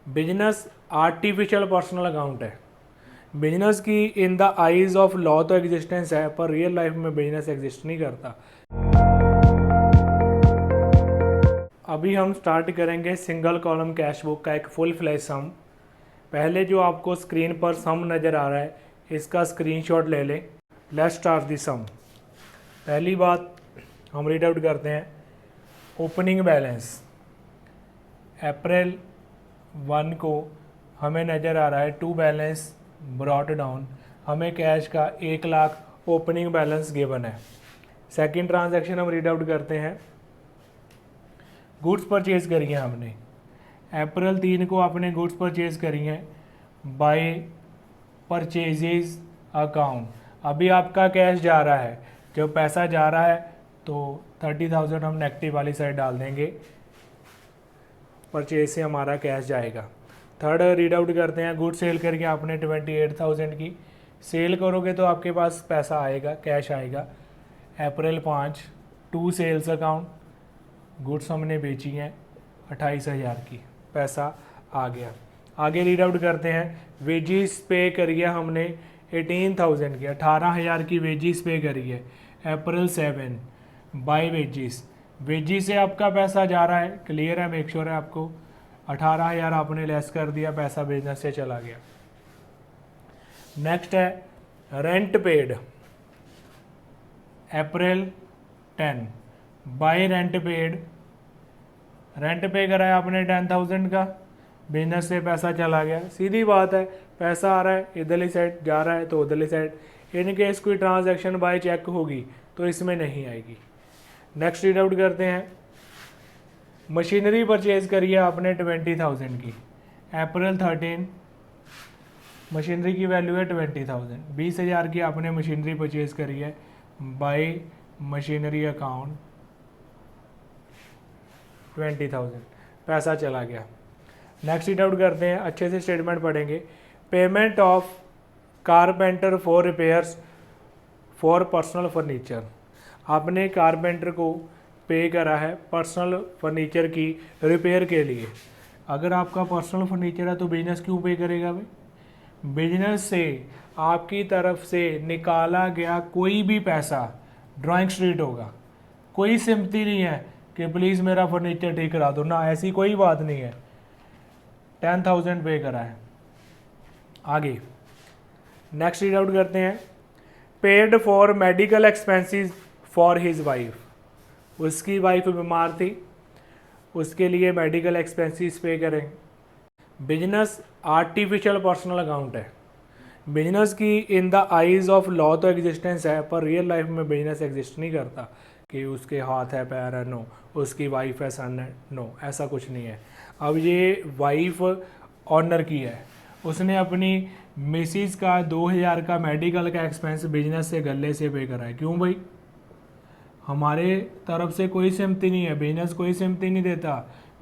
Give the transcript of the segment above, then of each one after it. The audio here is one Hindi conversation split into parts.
बिजनेस आर्टिफिशियल पर्सनल अकाउंट है। बिजनेस की in the eyes of law तो एग्जिस्टेंस है, पर रियल लाइफ में बिजनेस एग्जिस्ट नहीं करता। अभी हम स्टार्ट करेंगे सिंगल कॉलम कैश बुक का एक फुल फ्लैश सम। पहले जो आपको स्क्रीन पर सम नज़र आ रहा है इसका स्क्रीनशॉट ले लें। लेट्स स्टार्ट दी सम। पहली बात हम रीड आउट करते हैं। ओपनिंग बैलेंस अप्रैल 1 को हमें नज़र आ रहा है 2 बैलेंस ब्रॉट डाउन, हमें कैश का 1 लाख ओपनिंग बैलेंस गिवन है। सेकंड ट्रांजैक्शन हम रीड आउट करते हैं। गुड्स परचेज करी हैं हमने, अप्रैल 3 को आपने गुड्स परचेज करी हैं बाय परचेजेज अकाउंट। अभी आपका कैश जा रहा है, जब पैसा जा रहा है तो 30,000 हम नेगेटिव वाली साइड डाल देंगे, परचेज से हमारा कैश जाएगा। थर्ड रीड आउट करते हैं। गुड सेल करके आपने 28,000 की सेल करोगे तो आपके पास पैसा आएगा, कैश आएगा। अप्रैल 5 2 सेल्स अकाउंट, गुड्स हमने बेची हैं 28,000 की, पैसा आ गया। आगे रीड आउट करते हैं। वेजिस पे करिए हमने 18,000 की, 18,000 की वेजिस पे करिए अप्रैल 7 बाय वेजिस। वेजिस से आपका पैसा जा रहा है, क्लियर है, मेक श्योर है आपको। 18,000 आपने लेस कर दिया, पैसा बिजनेस से चला गया। नेक्स्ट है रेंट पेड अप्रैल 10 बाय रेंट पेड। रेंट पे करा है आपने 10,000 का, बिजनेस से पैसा चला गया। सीधी बात है, पैसा आ रहा है इधरली साइड, जा रहा है तो उधरली साइड। इन केस कोई ट्रांजैक्शन बाय चेक होगी तो इसमें नहीं आएगी। नेक्स्ट रीड आउट करते हैं। मशीनरी परचेज करी है आपने 20,000 की अप्रैल 13, मशीनरी की वैल्यू है 20,000। 20,000 की आपने मशीनरी परचेज करी है बाय मशीनरी अकाउंट 20,000, पैसा चला गया। नेक्स्ट रीड आउट करते हैं, अच्छे से स्टेटमेंट पढ़ेंगे। Payment of carpenter for repairs for personal furniture, आपने कारपेंटर को पे करा है पर्सनल फर्नीचर की रिपेयर के लिए। अगर आपका पर्सनल फर्नीचर है तो बिजनेस क्यों पे करेगा भाई? बिजनेस से आपकी तरफ से निकाला गया कोई भी पैसा ड्राइंग स्ट्रीट होगा। कोई सिम्पति नहीं है कि प्लीज़ मेरा फर्नीचर ठीक करा दो ना, ऐसी कोई बात नहीं है। 10,000 पे करा है। आगे नेक्स्ट रीड आउट करते हैं। Paid for medical expenses for his wife, उसकी वाइफ बीमार थी, उसके लिए मेडिकल एक्सपेंसेस पे करें। बिजनेस आर्टिफिशियल पर्सनल अकाउंट है। बिजनेस की in the eyes of law तो एग्जिस्टेंस है, पर रियल लाइफ में बिजनेस एग्जिस्ट नहीं करता कि उसके हाथ है, पैर है, नो, उसकी वाइफ है, सन है, नो, ऐसा कुछ नहीं है। अब ये वाइफ ऑनर की है, उसने अपनी मिसिस का 2,000 का मेडिकल का एक्सपेंस बिजनेस से गले से पे करा है। क्यों भाई? हमारे तरफ से कोई सहमति नहीं है, बिजनेस कोई सहमति नहीं देता।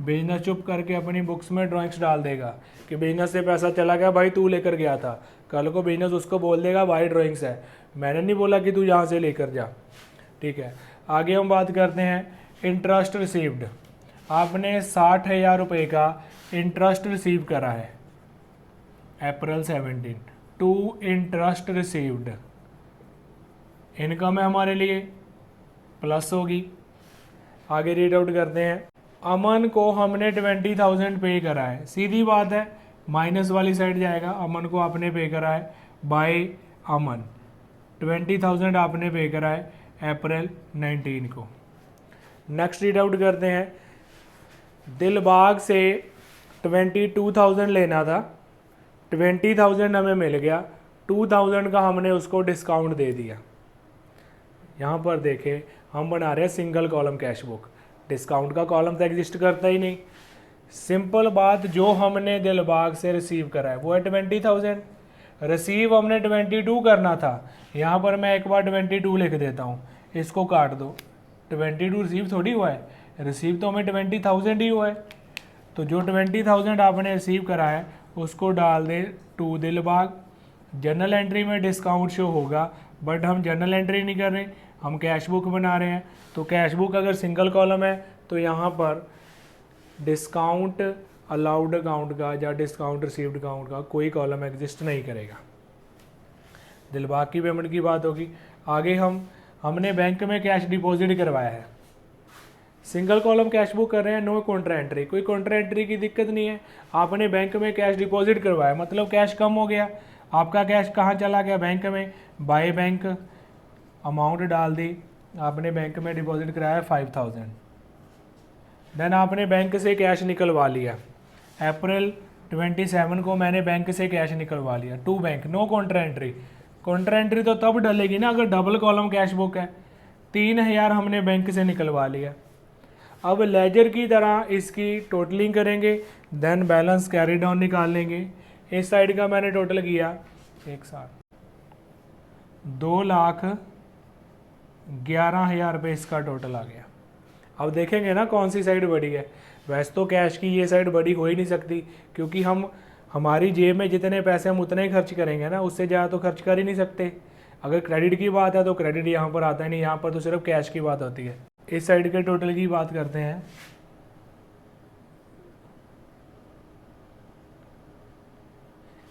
बिजनेस चुप करके अपनी बुक्स में ड्राइंग्स डाल देगा कि बिजनेस से पैसा चला गया, भाई तू लेकर गया था। कल को बिजनेस उसको बोल देगा भाई ड्राइंग्स है, मैंने नहीं बोला कि तू यहाँ से लेकर जा। ठीक है, आगे हम बात करते हैं इंटरेस्ट रिसीव्ड। आपने 60,000 रुपये का इंटरेस्ट रिसीव करा है अप्रैल 17, टू इंटरेस्ट रिसीव्ड। इनकम है हमारे लिए, प्लस होगी। आगे रीड आउट करते हैं। अमन को हमने 20,000 पे करा है, सीधी बात है, माइनस वाली साइड जाएगा। अमन को आपने पे करा है बाय अमन, 20,000 आपने पे करा है अप्रैल 19 को। नेक्स्ट रीड आउट करते हैं। दिलबाग से 22,000 लेना था, 20,000 हमें मिल गया, 2,000 का हमने उसको डिस्काउंट दे दिया। यहाँ पर देखें, हम बना रहे हैं single column cash book, discount का कॉलम तो एग्जिस्ट करता ही नहीं। सिंपल बात, जो हमने दिलबाग से रिसीव करा है वो है 20,000, रिसीव हमने 22 करना था। यहाँ पर मैं एक बार 22 लिख देता हूँ, इसको काट दो, 22 रिसीव थोड़ी हुआ है, रिसीव तो हमें 20,000 ही हुआ है। तो जो 20,000 आपने रिसीव करा है उसको डाल दे टू दिलबाग। जर्नल एंट्री में डिस्काउंट शो होगा, बट हम जर्नल एंट्री नहीं कर रहे, हम कैश बुक बना रहे हैं। तो कैश बुक अगर सिंगल कॉलम है तो यहाँ पर डिस्काउंट अलाउड अकाउंट का या डिस्काउंट रिसीव्ड अकाउंट का कोई कॉलम एग्जिस्ट नहीं करेगा। दिलबाग की पेमेंट की बात होगी। आगे हमने बैंक में कैश डिपॉजिट करवाया है, सिंगल कॉलम कैश बुक कर रहे हैं, नो कॉन्ट्रा एंट्री, कोई कॉन्ट्रा एंट्री की दिक्कत नहीं है। आपने बैंक में कैश डिपॉजिट करवाया, मतलब कैश कम हो गया, आपका कैश कहाँ चला गया, बैंक में, बाय बैंक अमाउंट डाल दी, आपने बैंक में डिपॉजिट कराया 5000, देन आपने बैंक से कैश निकलवा लिया। अप्रैल 27 को मैंने बैंक से कैश निकलवा लिया, to bank, no contra entry. Contra entry तो तब डलेगी ना अगर डबल कॉलम कैश बुक है। 3000 हमने बैंक से निकलवा लिया। अब लेजर की तरह इसकी टोटलिंग करेंगे, देन बैलेंस कैरी डाउन निकाल लेंगे। इस साइड का मैंने टोटल किया एक साथ 2,11,000 रुपये इसका टोटल आ गया। अब देखेंगे ना कौन सी साइड बड़ी है। वैसे तो कैश की ये साइड बड़ी हो ही नहीं सकती, क्योंकि हमारी जेब में जितने पैसे हम उतने ही खर्च करेंगे ना, उससे ज़्यादा तो खर्च कर ही नहीं सकते। अगर क्रेडिट की बात है तो क्रेडिट यहाँ पर आता ही नहीं, यहाँ पर तो सिर्फ कैश की बात होती है। इस साइड के टोटल की बात करते हैं।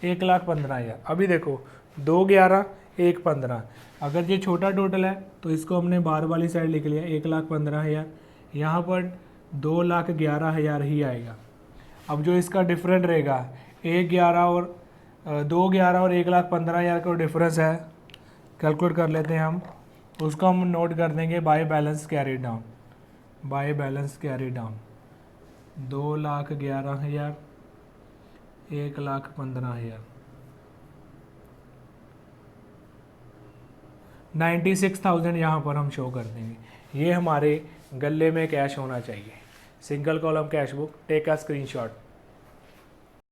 एक 1,15,000। अभी देखो 2,11 1,15, अगर ये छोटा टोटल है तो इसको हमने बार वाली साइड लिख लिया 1,15,000, यहाँ पर 2,11,000 ही आएगा। अब जो इसका डिफरेंट रहेगा 2,11 और 1,15,000 का डिफरेंस है, कैलकुलेट कर लेते हैं हम, उसको हम नोट कर देंगे by balance carry down. By balance carry down 2,11,000 1,15,000 96,000 यहाँ पर हम शो कर देंगे। ये हमारे गले में कैश होना चाहिए। Single column cash book, take a screenshot.